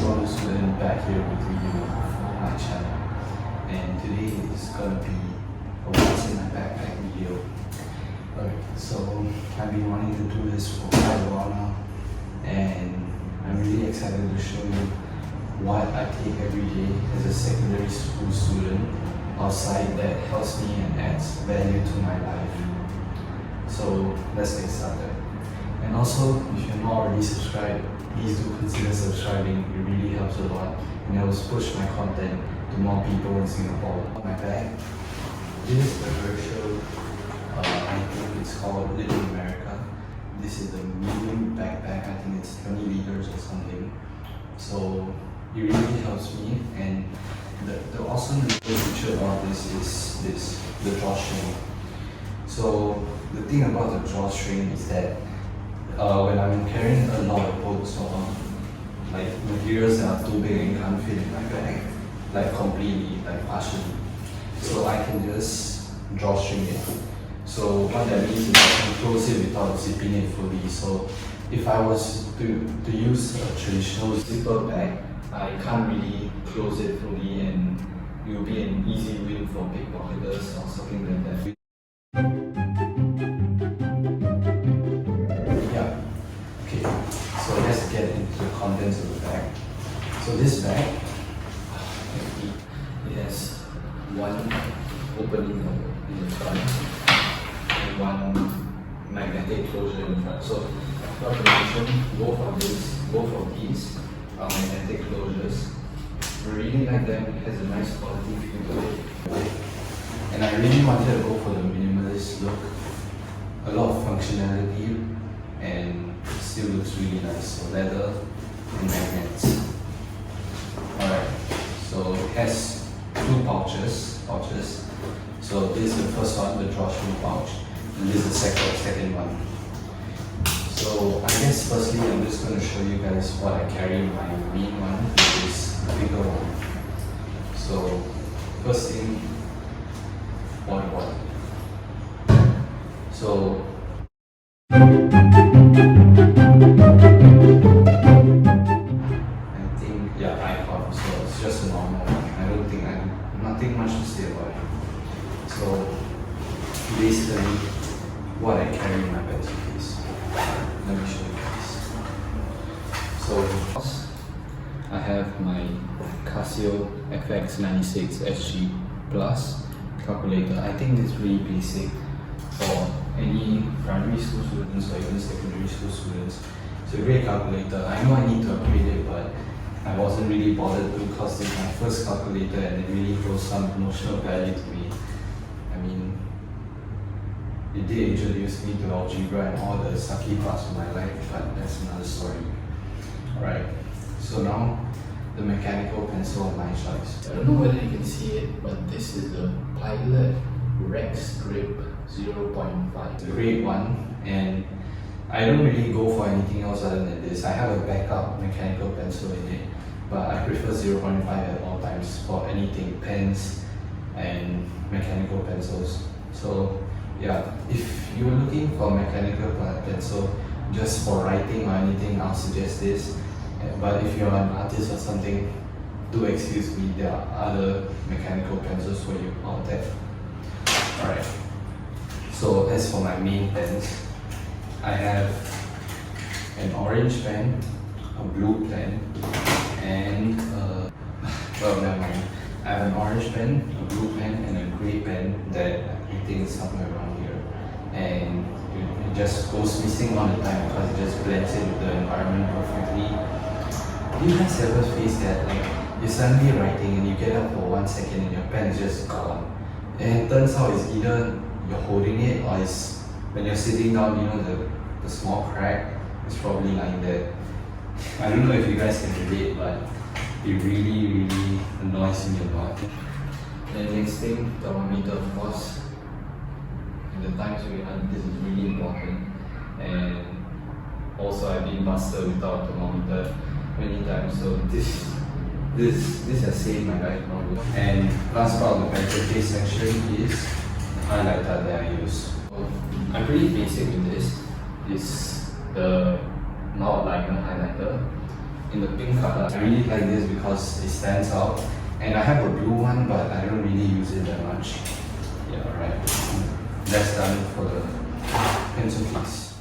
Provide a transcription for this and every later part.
follow student back here with me for my channel, and today is gonna be a what's in my backpack video. Alright, so I've been wanting to do this for quite a while now, and I'm really excited to show you what I take every day as a secondary school student outside that helps me and adds value to my life. So let's get started. And also, if you're not already subscribed, please do consider subscribing. It really helps a lot and helps push my content to more people in Singapore. My bag, this is the Herschel, I think it's called Little America. This is the medium backpack, I think it's 20 liters or something. So it really helps me, and the awesome feature about this is the drawstring. So the thing about the drawstring is that when I'm carrying a lot of books or like materials that are too big and can't fit in my bag, like completely, like partially, so I can just drawstring it. So what that means is I can close it without zipping it fully. So if I was to use a traditional zipper bag, I can't really close it fully, and it will be an easy win for pickpocketers or something like that. Yeah. Okay. So let's get into the contents of the bag. So this bag, it has one opening in the front and one magnetic closure in the front. So for mention, both of these are magnetic closures. I really like them. It has a nice quality feel to it. And I really wanted to go for the minimalist look. A lot of functionality, and it still looks really nice. So leather and magnets. Alright, so it has two pouches. So this is the first one, the drawstring pouch, and this is the second one. So I guess firstly I'm just going to show you guys what I carry in my main one, which is the bigger one. So first thing, water bottle. So I think, yeah, iPod, so it's just a normal one. I don't think nothing much to say about it. So basically what I carry in my bag is, let me show you guys. So I have my Casio FX96 SG Plus calculator. I think it's really basic for any primary school students or even secondary school students. It's a great calculator. I know I need to upgrade it, but I wasn't really bothered to because it's my first calculator and it really holds some emotional value to me. I mean, it did introduce me to algebra and all the sucky parts of my life, but that's another story. Alright, so now the mechanical pencil of my choice. I don't know whether you can see it, but this is the Pilot Rex Grip 0.5. It's a great one, and I don't really go for anything else other than this. I have a backup mechanical pencil in it, but I prefer 0.5 at all times for anything, pens and mechanical pencils. So yeah, if you're looking for a mechanical pencil just for writing or anything, I'll suggest this. But if you're an artist or something, do excuse me, there are other mechanical pencils for you out there. Alright, so as for my main pens, I have an orange pen, a blue pen, and well, never mind. I have an orange pen, a blue pen, and a grey pen that I think is somewhere around here. And it just goes missing all the time because it just blends in with the environment perfectly. Do you guys ever face that? Like, you're suddenly writing and you get up for 1 second and your pen is just gone. And it turns out it's either you're holding it or it's when you're sitting down, you know, the small crack is probably lying there. I don't know if you guys can relate, but it really annoys me a lot. And next thing, thermometer, of course. In the times we are, this is really important. And also I've been busted without a thermometer many times, so this has saved my life now. And last part of the pencil case section is the highlighter that I use. I'm pretty basic with this. It's the not liner highlighter. in the pink color. I really like this because it stands out. And I have a blue one, but I don't really use it that much. Yeah, alright. That's done for the pencil piece.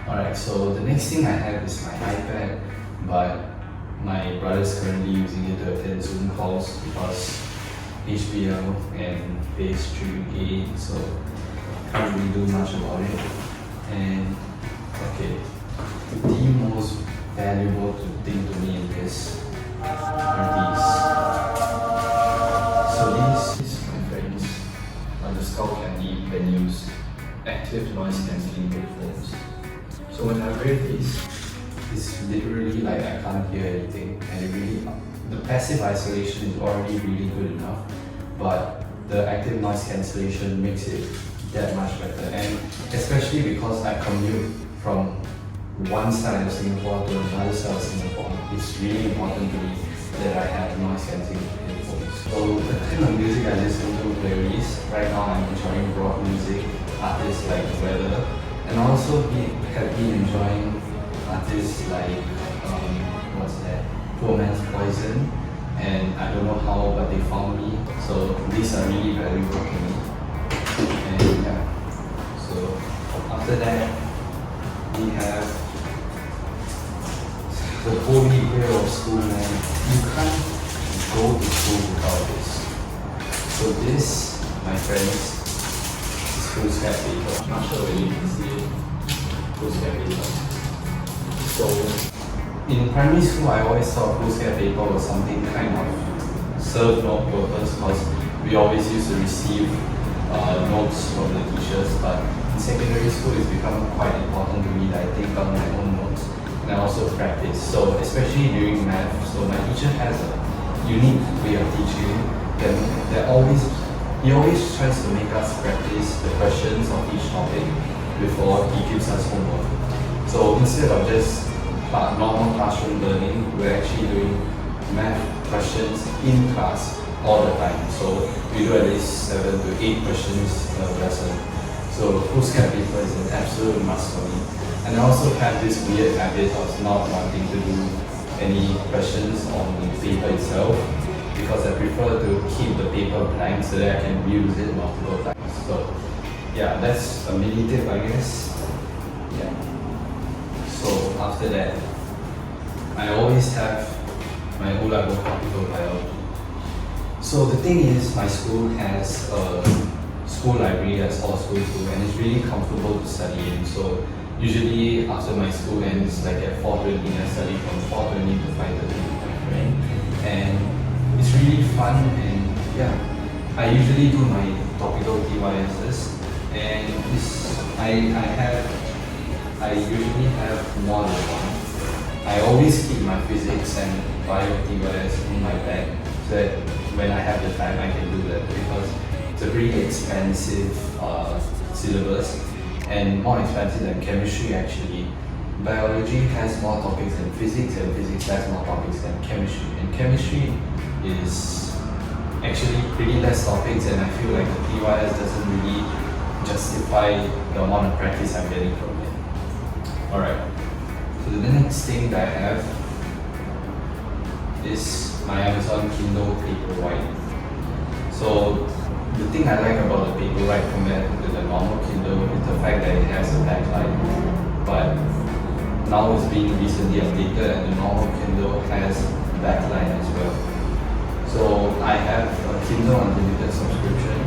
Alright, so the next thing I have is my iPad, but my brother's currently using it to attend Zoom calls because HBO and phase 3A, so can't really do much about it. And okay, the most valuable thing to me in this are these. So these, my friends, are the skullcandy Venue's active noise cancelling headphones. So when I wear these, it's literally like I can't hear anything, and it really, the passive isolation is already really good enough, but the active noise cancellation makes it that much better. And especially because I commute from one side of Singapore to another side of Singapore, it's really important to me that I have noise cancelling headphones. So the kind of music I listen to varies. Right now I'm enjoying rock music, artists like Weather, and also have been enjoying artists like what's that? Poor Man's Poison, and I don't know how, but they found me. So these are really valuable to me. And yeah, so after that we have the holy grail of school, man. You can't go to school without this. So this, my friends, is foolscrap paper. I'm not sure whether you can see it. Foolscrap paper. So in primary school, I always thought foolscrap paper was something kind of served no purpose because we always used to receive notes from the teachers, but in secondary school it's become quite important to me that I take down my own notes and I also practice. So especially during math, so my teacher has a unique way of teaching. He always tries to make us practice the questions of each topic before he gives us homework. So instead of just normal classroom learning, we're actually doing math questions in class all the time. So we do at least 7 to 8 questions a lesson. So foolscap paper is an absolute must for me. And I also have this weird habit of not wanting to do any questions on the paper itself because I prefer to keep the paper blank so that I can reuse it multiple times. So yeah, that's a mini tip, I guess. Yeah. So after that, I always have my O-level topical biology. So the thing is, my school has a school library as all schools do, and it's really comfortable to study in. So usually after my school ends, like at 4:20, I study from 4:20 to 5:30 with my friend, and it's really fun. And yeah, I usually do my topical TYSs, and I usually have more than one. I always keep my physics and bio TYS in my bag so that when I have the time I can do that, because it's a pretty expensive syllabus and more expensive than chemistry actually. Biology has more topics than physics and physics has more topics than chemistry, and chemistry is actually pretty less topics, and I feel like the TYS doesn't really justify the amount of practice I'm getting from it. Alright, so the next thing that I have is my Amazon Kindle Paperwhite. So the thing I like about the Paperwhite compared to the normal Kindle is the fact that it has a backlight, but now it's being recently updated and the normal Kindle has backlight as well. So I have a Kindle Unlimited subscription,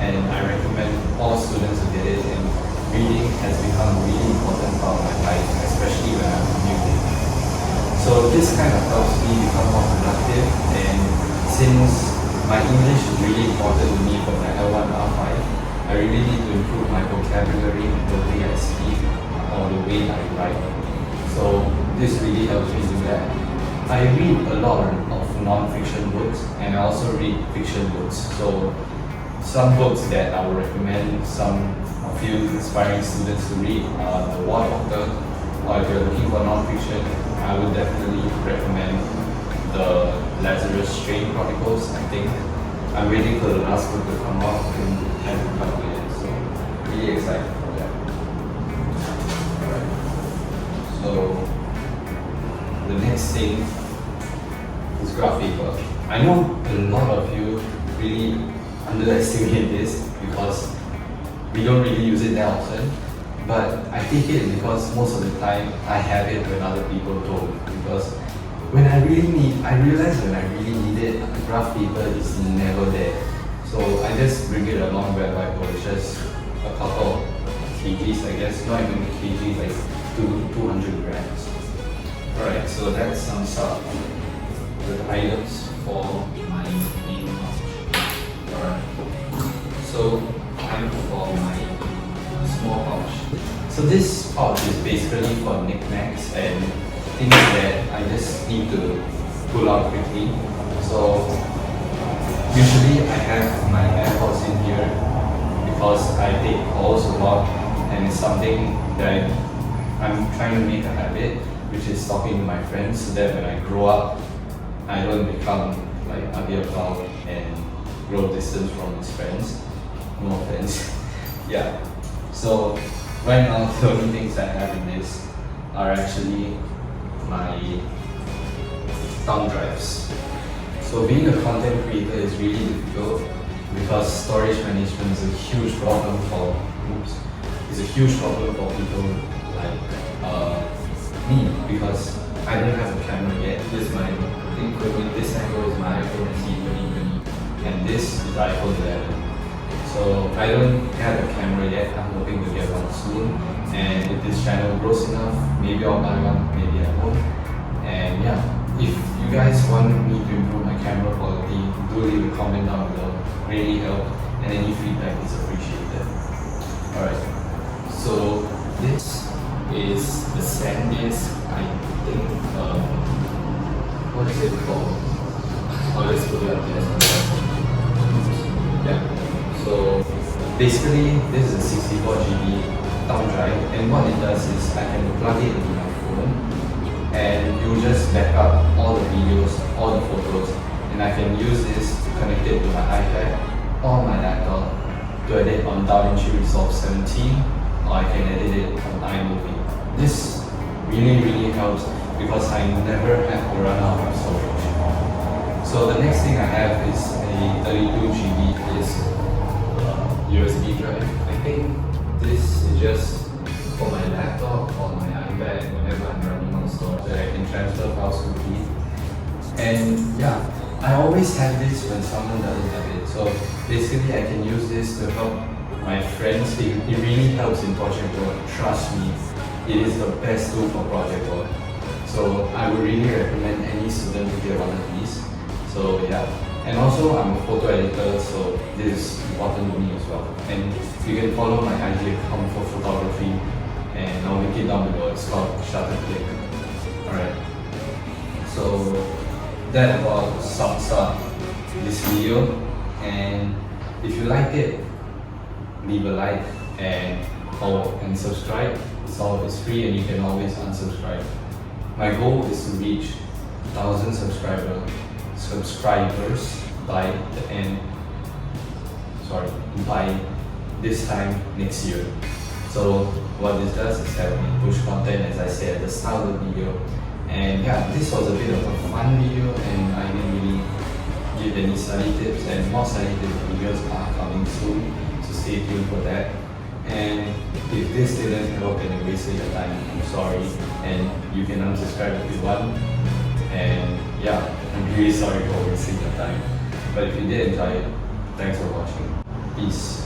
and I recommend all students to get it, and reading has become a really important part of my life, especially when I'm commuting. So this kind of helps me become more productive, and since my English is really important to me for my L1 R5, I really need to improve my vocabulary and the way I speak or the way I write. So this really helps me do that. I read a lot of non-fiction books, and I also read fiction books. So some books that I would recommend a few inspiring students to read are The War Doctor, or if you're looking for non-fiction, I would definitely recommend the Lazarus Strain Chronicles. I think I'm waiting for the last book to come out and time to come with it, so really excited for that. thing is graph paper. I know a lot of you really underestimate this because we don't really use it that often, but I take it because most of the time I have it when other people don't. Because when I realize when I really need it, graph paper is never there. So I just bring it along whereby it's just a couple of kgs, I guess, not even kgs, like 200 grams. Alright, so that sums up the items for my main pouch. Alright, so time for my small pouch. So this pouch is basically for knickknacks and things that I just need to pull out quickly. So usually I have my AirPods in here because I take calls a lot and it's something that I'm trying to make a habit, which is talking to my friends so that when I grow up, I don't become like Aether and grow distance from his friends. No offense. Yeah. So right now the only things I have in this are actually my thumb drives. So being a content creator is really difficult because storage management is a huge problem for people like me, because I don't have a camera yet. This is my equipment. This angle is my iPhone SE 2020 and this is iPhone 11. So I don't have a camera yet. I'm hoping to get one soon, and if this channel grows enough, maybe I'll buy one, maybe I won't. And yeah, if you guys want me to improve my camera quality, do leave a comment down below. Really help, and any feedback is appreciated. Alright, so this is the SanDisk. I think what is it called? I'll just put it up there. Yeah. So basically, this is a 64GB thumb drive, and what it does is I can plug it into my phone, and it will just back up all the videos, all the photos, and I can use this to connect it to my iPad or my laptop to edit on DaVinci Resolve 17, or I can edit it on iMovie. This really helps because I never have to run out of storage. So the next thing I have is a 32GB USB drive. I think this is just for my laptop or my iPad whenever I'm running on storage, that I can transfer files quickly. And yeah, I always have this when someone doesn't have it. So basically I can use this to help my friends. It really helps in project work. Trust me, it is the best tool for project work. So I would really recommend any student to get one of these. So yeah. And also I'm a photo editor, so this is important to me as well. And you can follow my IG account for photography, and I'll link it down below. It's called Shutterclick. Alright. So that about sums up this video, and if you like it, leave a like and follow and subscribe. It's free and you can always unsubscribe. My goal is to reach 1,000 subscribers by this time next year. So what this does is help me push content, as I said at the start of the video. And yeah, this was a bit of a fun video, and I didn't really give any study tips, and more study tip videos are coming soon, so stay tuned for that. And if this didn't help and it wasted your time, I'm sorry, and you can unsubscribe if you want. And yeah, I'm really sorry for wasting your time. But if you did enjoy it, thanks for watching. Peace.